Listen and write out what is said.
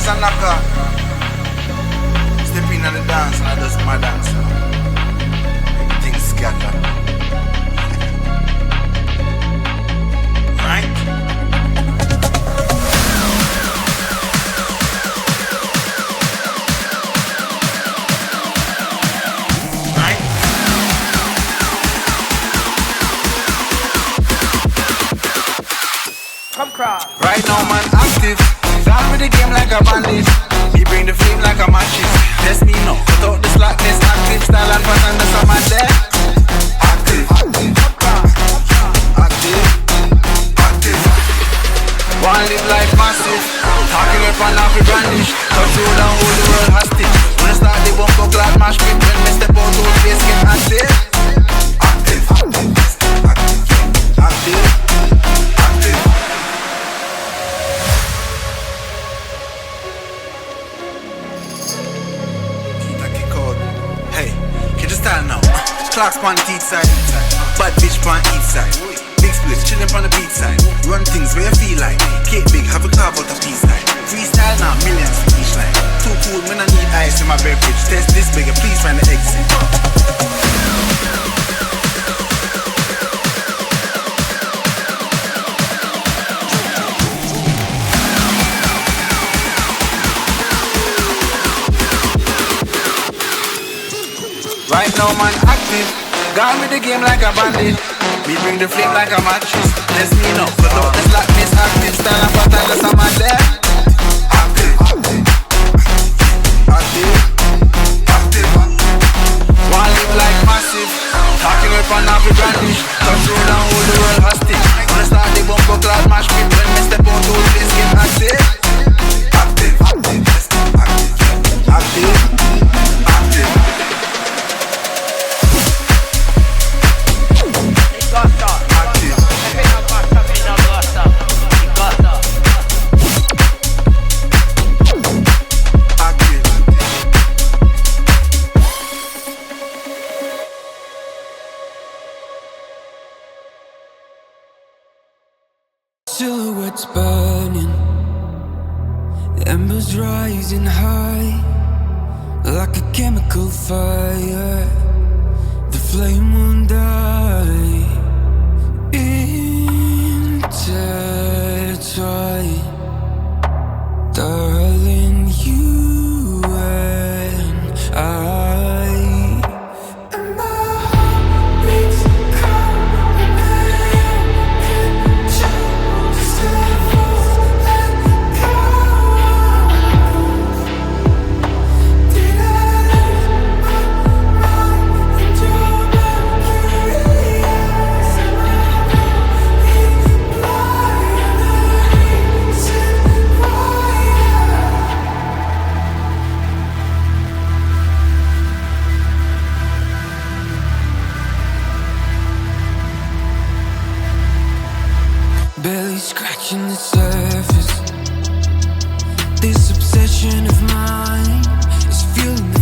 is a knocker. Step in on the dance and I just my dance. Everything scatter. Right? Right? Come cross. Right now man active. Gone with the game like a bandit. Me bring the flame like a matches. Test me now. Cut out the slackness. Active style and pattern. That's how man there. Active. Active. Active. One live life massive. Talking up and off with brandish. Touch road and hold the world hostage. When I start the bump up like mash pit. When me step out old face get active. Active. Active. Active. Active. Hey, can you style now? Clocks on the teeth side, bad bitch on each side. Big splits chillin' on the beat side. Run things where you feel like. Cake big, have a carve out a piece like. Freestyle now, millions for each line. Too cool, when I need ice in my beverage. Test this bigger, please find the exit. Right now man active. Gone with the game like a bandit. Me bring the flame like a mattress. Let's me know. Cut out the slackness. Active style and pattern. That's how man there. Active. Active. Active. One live like massive. Talking up and off with brandish. Touch road and hold the world hostage. When I start the bump up class mash pit. When me step out old place get active. Active. Active. Active. Active. Silhouettes burning, embers rising high, like a chemical fire. The flame won't die. Intertwine, darling, you and I. Barely scratching the surface. This obsession of mine is fueling the